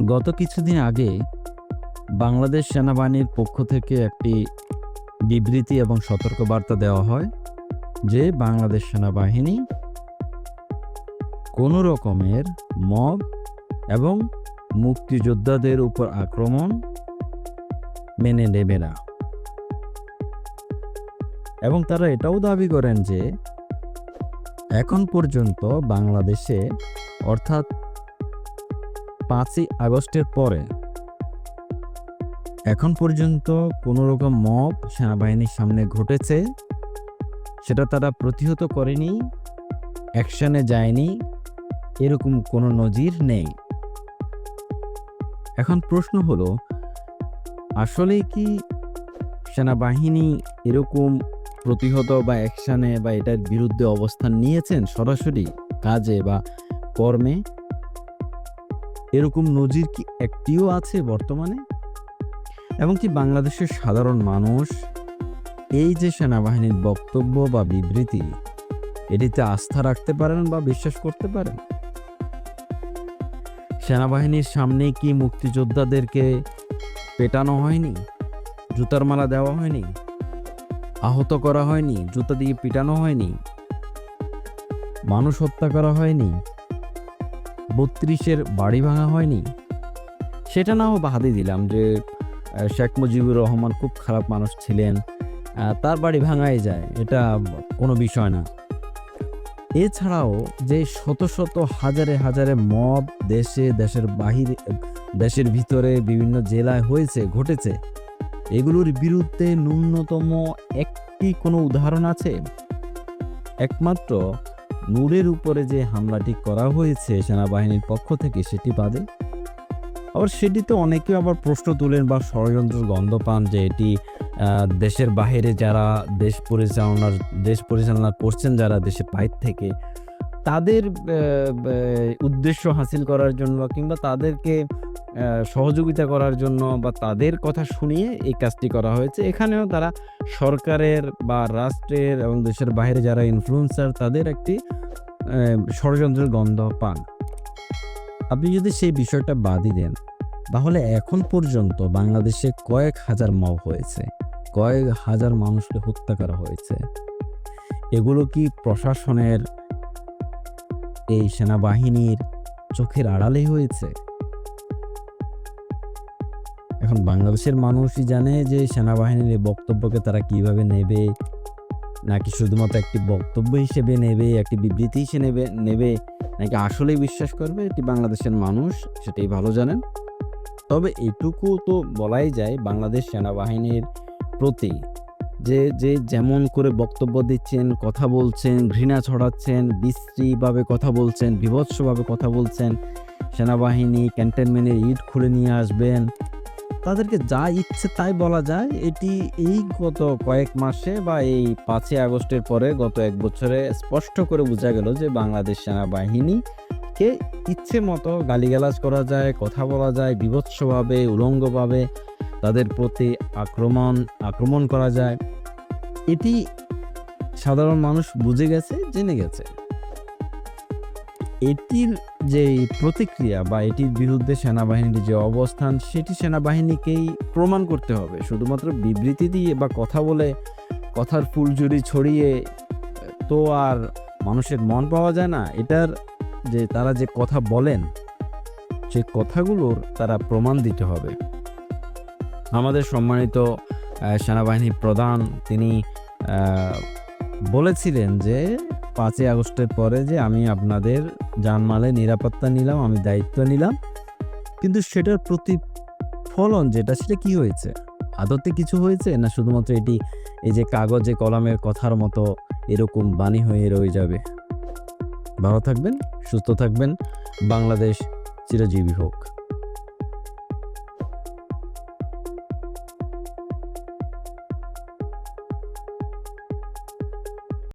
গত কিছুদিন আগে বাংলাদেশ সেনাবাহিনীর পক্ষ থেকে একটি বিবৃতি এবং সতর্কবার্তা দেওয়া হয় যে বাংলাদেশ সেনাবাহিনী কোনো রকমের মব এবং মুক্তিযোদ্ধাদের উপর আক্রমণ মেনে নেবে না। এবং তারা এটাও দাবি করেন যে এখন পর্যন্ত বাংলাদেশে অর্থাৎ 5ই আগস্টের পরে এখন পর্যন্ত কোনো রকম মব সেনাবাহিনীর সামনে ঘটেছে সেটা তারা প্রতিহত করেনি, অ্যাকশনে যায়নি, এরকম কোনো নজির নেই। এখন প্রশ্ন হলো, আসলেই কি সেনাবাহিনী এরকম প্রতিহত বা অ্যাকশনে বা এটার বিরুদ্ধে অবস্থান নিয়েছেন সরাসরি কাজে বা কর্মে? এরকম নজির কি একটিও আছে বর্তমানে? এবং কি বাংলাদেশের সাধারণ মানুষ এই যে সেনাবাহিনীর বক্তব্য বা বিবৃতি, এটিতে আস্থা রাখতে পারেন বা বিশ্বাস করতে পারেন? সেনাবাহিনীর সামনে কি মুক্তিযোদ্ধাদেরকে পেটানো হয়নি, জুতার মালা দেওয়া হয়নি, আহত করা হয়নি, জুতা দিয়ে পিটানো হয়নি, মানুষ হত্যা করা হয়নি, 32-এর বাড়ি ভাঙা হয়নি? সেটা নাও বাদই দিলাম যে শেখ মুজিবুর রহমান খুব খারাপ মানুষ ছিলেন, তার বাড়ি ভাঙাই যায়, এটা কোনো বিষয় না। এছাড়াও যে শত শত হাজারে হাজারে মব দেশে, দেশের বাহিরে, দেশের ভিতরে বিভিন্ন জেলায় ঘটেছে, এগুলোর বিরুদ্ধে ন্যূনতম একটি কোনো উদাহরণ আছে? একমাত্র নূরের উপরে যে হামলাটি করা হয়েছে সেনাবাহিনীর পক্ষ থেকে সেটি বাদে। আবার সেটিতে অনেকে আবার প্রশ্ন তুলেন বা ষড়যন্ত্রের গন্ধ পান যে এটি দেশের বাহিরে যারা দেশ পরিচালনা করছেন, যারা দেশের বাইরে থেকে, তাদের উদ্দেশ্য হাসিল করার জন্য কিংবা তাদেরকে সহযোগিতা করার জন্য বা তাদের কথা শুনিয়ে এই কাজটি করা হয়েছে। এখানেও তারা সরকারের বা রাষ্ট্রের এবং দেশের বাইরে যারা ইনফ্লুয়েন্সার, তাদের একটি ষড়যন্ত্রের গন্ধ পান। আপনি যদি সেই বিষয়টা বাদই দেন, তাহলে এখন পর্যন্ত বাংলাদেশে কয়েক হাজার মব হয়েছে, কয়েক হাজার মানুষকে হত্যা করা হয়েছে। এগুলো কি প্রশাসনের, এই সেনাবাহিনীর চোখের আড়ালেই হয়েছে? এখন বাংলাদেশের মানুষই জানে যে সেনাবাহিনীর এই বক্তব্যকে তারা কিভাবে নেবে, নাকি শুধুমাত্র একটি বক্তব্য হিসেবে নেবে, একটি বিবৃতি হিসেবে নেবে, নাকি আসলেই বিশ্বাস করবে, এটি বাংলাদেশের মানুষ সেটাই ভালো জানেন। তবে এটুকু তো বলাই যায়, বাংলাদেশ সেনাবাহিনীর প্রতি যে যেমন করে বক্তব্য দিচ্ছেন, কথা বলছেন, ঘৃণা ছড়াচ্ছেন, বিশ্রীভাবে কথা বলছেন, বীভৎসভাবে কথা বলছেন, সেনাবাহিনী ক্যান্টনমেন্টের ইট খুলে নিয়ে আসবেন, তাদেরকে যা ইচ্ছে তাই বলা যায়। এটি এই গত কয়েক মাসে বা এই 5ই আগস্টের পরে গত 1 বছরে স্পষ্ট করে বোঝা গেল যে বাংলাদেশ সেনাবাহিনীকে ইচ্ছে মতো গালিগালাজ করা যায়, কথা বলা যায়, বীভৎসভাবে, উলঙ্গভাবে তাদের প্রতি আক্রমণ করা যায়। এটি সাধারণ মানুষ বুঝে গেছে, জেনে গেছে। এটির যে প্রতিক্রিয়া বা এটির বিরুদ্ধে সেনাবাহিনীর যে অবস্থান, সেটি সেনাবাহিনীকেই প্রমাণ করতে হবে। শুধুমাত্র বিবৃতি দিয়ে বা কথা বলে, কথার ফুলঝুরি ছড়িয়ে তো আর মানুষের মন পাওয়া যায় না। এটার যে তারা যে কথা বলেন, সেই কথাগুলোর তারা প্রমাণ দিতে হবে। আমাদের সম্মানিত সেনাবাহিনী প্রধান, তিনি বলেছিলেন যে 5ই আগস্টের পরে যে আমি আপনাদের জানমালের নিরাপত্তা নিলাম, আমি দায়িত্ব নিলাম, কিন্তু সেটার প্রতিফলন যেটা, সেটা কি হয়েছে? আদতে কিছু হয়েছে না শুধুমাত্র এটি এই যে কাগজে কলমের কথার মতো এরকম বাণী হয়ে রয়ে যাবে? ভালো থাকবেন, সুস্থ থাকবেন। বাংলাদেশ চিরজীবী হোক।